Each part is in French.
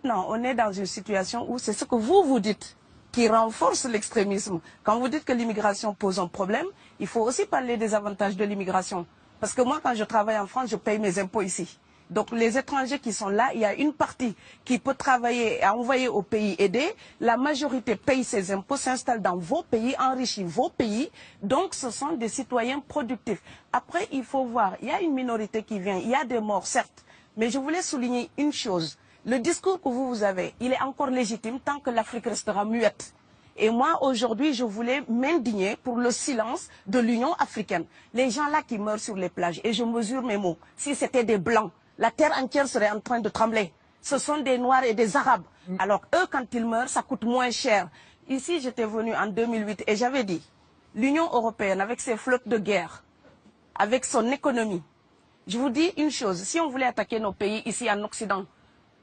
maintenant, on est dans une situation où c'est ce que vous dites qui renforce l'extrémisme. Quand vous dites que l'immigration pose un problème, il faut aussi parler des avantages de l'immigration. Parce que moi, quand je travaille en France, je paye mes impôts ici. Donc les étrangers qui sont là, il y a une partie qui peut travailler et envoyer au pays aidé. La majorité paye ses impôts, s'installe dans vos pays, enrichit vos pays. Donc ce sont des citoyens productifs. Après, il faut voir, il y a une minorité qui vient, il y a des morts, certes. Mais je voulais souligner une chose. Le discours que vous avez, il est encore légitime tant que l'Afrique restera muette. Et moi, aujourd'hui, je voulais m'indigner pour le silence de l'Union africaine. Les gens là qui meurent sur les plages, et je mesure mes mots, si c'était des Blancs, la terre entière serait en train de trembler. Ce sont des Noirs et des Arabes. Alors eux, quand ils meurent, ça coûte moins cher. Ici, j'étais venu en 2008 et j'avais dit, l'Union européenne, avec ses flottes de guerre, avec son économie, je vous dis une chose, si on voulait attaquer nos pays ici en Occident,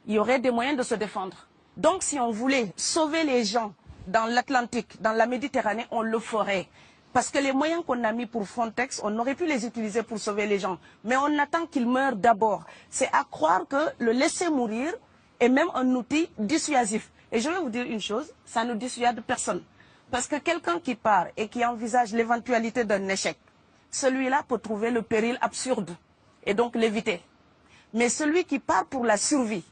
il y aurait des moyens de se défendre. Donc si on voulait sauver les gens dans l'Atlantique, dans la Méditerranée, on le ferait. Parce que les moyens qu'on a mis pour Frontex, on aurait pu les utiliser pour sauver les gens. Mais on attend qu'ils meurent d'abord. C'est à croire que le laisser mourir est même un outil dissuasif. Et je vais vous dire une chose, ça ne dissuade personne. Parce que quelqu'un qui part et qui envisage l'éventualité d'un échec, celui-là peut trouver le péril absurde et donc l'éviter. Mais celui qui part pour la survie,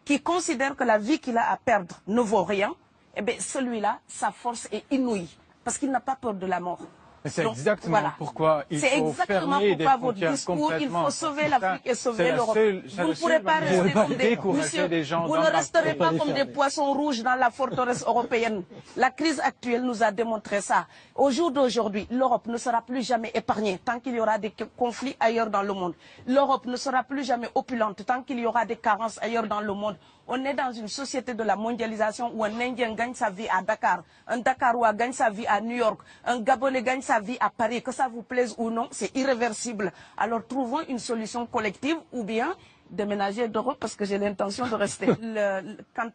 qui considère que la vie qu'il a à perdre ne vaut rien, eh bien celui-là, sa force est inouïe, parce qu'il n'a pas peur de la mort. C'est exactement pourquoi il faut fermer des frontières complètement. Il faut sauver l'Afrique et sauver l'Europe. Vous ne pourrez pas rester comme vous ne resterez pas comme des poissons rouges dans la forteresse européenne. La crise actuelle nous a démontré ça. Au jour d'aujourd'hui, l'Europe ne sera plus jamais épargnée tant qu'il y aura des conflits ailleurs dans le monde. L'Europe ne sera plus jamais opulente tant qu'il y aura des carences ailleurs dans le monde. On est dans une société de la mondialisation où un Indien gagne sa vie à Dakar, un Dakarois gagne sa vie à New York, un Gabonais gagne sa vie à Paris. Que ça vous plaise ou non, c'est irréversible. Alors trouvons une solution collective ou bien déménager d'Europe parce que j'ai l'intention de rester. Quand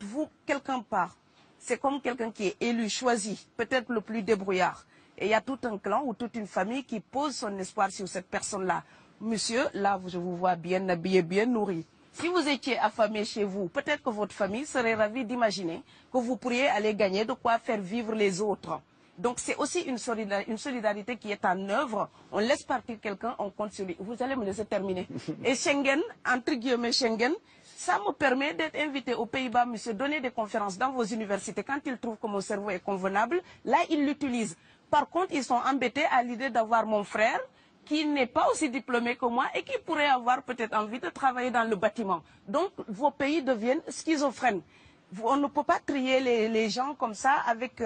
quelqu'un part, c'est comme quelqu'un qui est élu, choisi, peut-être le plus débrouillard. Et il y a tout un clan ou toute une famille qui pose son espoir sur cette personne-là. Monsieur, là, je vous vois bien habillé, bien nourri. Si vous étiez affamé chez vous, peut-être que votre famille serait ravie d'imaginer que vous pourriez aller gagner de quoi faire vivre les autres. Donc c'est aussi une solidarité qui est en œuvre. On laisse partir quelqu'un, on compte sur lui. Vous allez me laisser terminer. Et Schengen, entre guillemets Schengen, ça me permet d'être invité aux Pays-Bas, monsieur, donner des conférences dans vos universités. Quand ils trouvent que mon cerveau est convenable, là, ils l'utilisent. Par contre, ils sont embêtés à l'idée d'avoir mon frère, qui n'est pas aussi diplômé que moi et qui pourrait avoir peut-être envie de travailler dans le bâtiment. Donc, vos pays deviennent schizophrènes. On ne peut pas trier les gens comme ça avec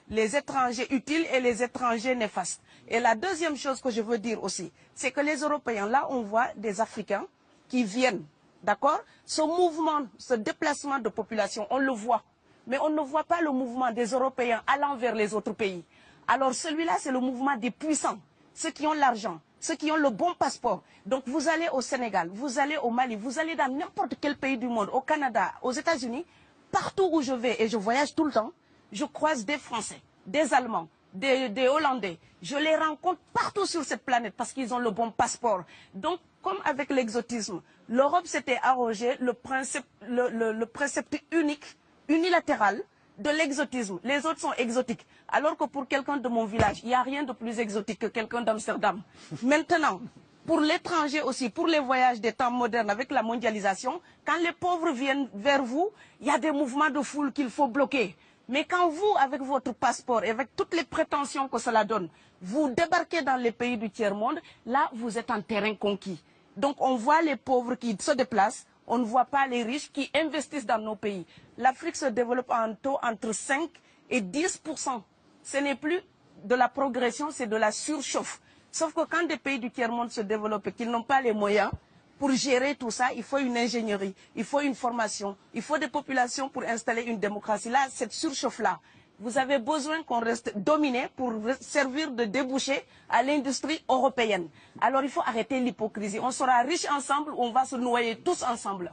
les étrangers utiles et les étrangers néfastes. Et la deuxième chose que je veux dire aussi, c'est que les Européens, là, on voit des Africains qui viennent, d'accord? Ce mouvement, ce déplacement de population, on le voit. Mais on ne voit pas le mouvement des Européens allant vers les autres pays. Alors celui-là, c'est le mouvement des puissants, ceux qui ont l'argent, ceux qui ont le bon passeport. Donc vous allez au Sénégal, vous allez au Mali, vous allez dans n'importe quel pays du monde, au Canada, aux États-Unis, partout où je vais, et je voyage tout le temps, je croise des Français, des Allemands, des Hollandais. Je les rencontre partout sur cette planète parce qu'ils ont le bon passeport. Donc, comme avec l'exotisme, l'Europe s'était arrogé le précepte unique, unilatéral, de l'exotisme. Les autres sont exotiques. Alors que pour quelqu'un de mon village, il n'y a rien de plus exotique que quelqu'un d'Amsterdam. Maintenant, pour l'étranger aussi, pour les voyages des temps modernes avec la mondialisation, quand les pauvres viennent vers vous, il y a des mouvements de foule qu'il faut bloquer. Mais quand vous, avec votre passeport et avec toutes les prétentions que cela donne, vous débarquez dans les pays du tiers-monde, là, vous êtes en terrain conquis. Donc, on voit les pauvres qui se déplacent, on ne voit pas les riches qui investissent dans nos pays. L'Afrique se développe en taux entre 5 et 10%. Ce n'est plus de la progression, c'est de la surchauffe. Sauf que quand des pays du tiers-monde se développent et qu'ils n'ont pas les moyens, pour gérer tout ça, il faut une ingénierie, il faut une formation, il faut des populations pour installer une démocratie. Là, cette surchauffe-là, vous avez besoin qu'on reste dominé pour servir de débouché à l'industrie européenne. Alors il faut arrêter l'hypocrisie. On sera riches ensemble, on va se noyer tous ensemble.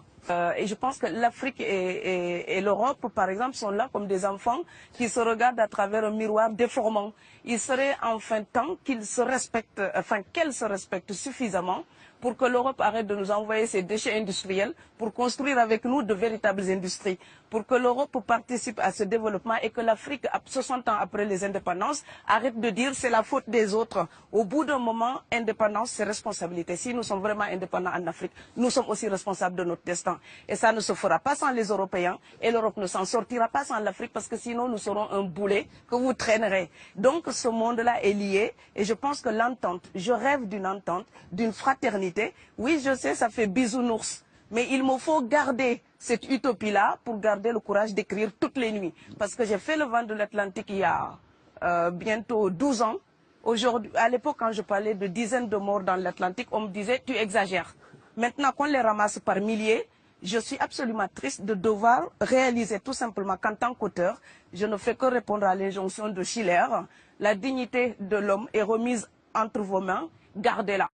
Et je pense que l'Afrique et l'Europe, par exemple, sont là comme des enfants qui se regardent à travers un miroir déformant. Il serait enfin temps qu'ils se respectent, enfin qu'elles se respectent suffisamment pour que l'Europe arrête de nous envoyer ses déchets industriels pour construire avec nous de véritables industries, pour que l'Europe participe à ce développement et que l'Afrique, 60 ans après les indépendances, arrête de dire c'est la faute des autres. Au bout d'un moment, indépendance, c'est responsabilité. Si nous sommes vraiment indépendants en Afrique, nous sommes aussi responsables de notre destin. Et ça ne se fera pas sans les Européens et l'Europe ne s'en sortira pas sans l'Afrique parce que sinon nous serons un boulet que vous traînerez. Donc ce monde-là est lié et je pense que l'entente, je rêve d'une entente, d'une fraternité. Oui, je sais, ça fait bisounours. Mais il me faut garder cette utopie-là pour garder le courage d'écrire toutes les nuits. Parce que j'ai fait le vent de l'Atlantique il y a bientôt 12 ans. Aujourd'hui, à l'époque, quand je parlais de dizaines de morts dans l'Atlantique, on me disait « tu exagères ». Maintenant qu'on les ramasse par milliers, je suis absolument triste de devoir réaliser tout simplement qu'en tant qu'auteur, je ne fais que répondre à l'injonction de Schiller. La dignité de l'homme est remise entre vos mains, gardez-la.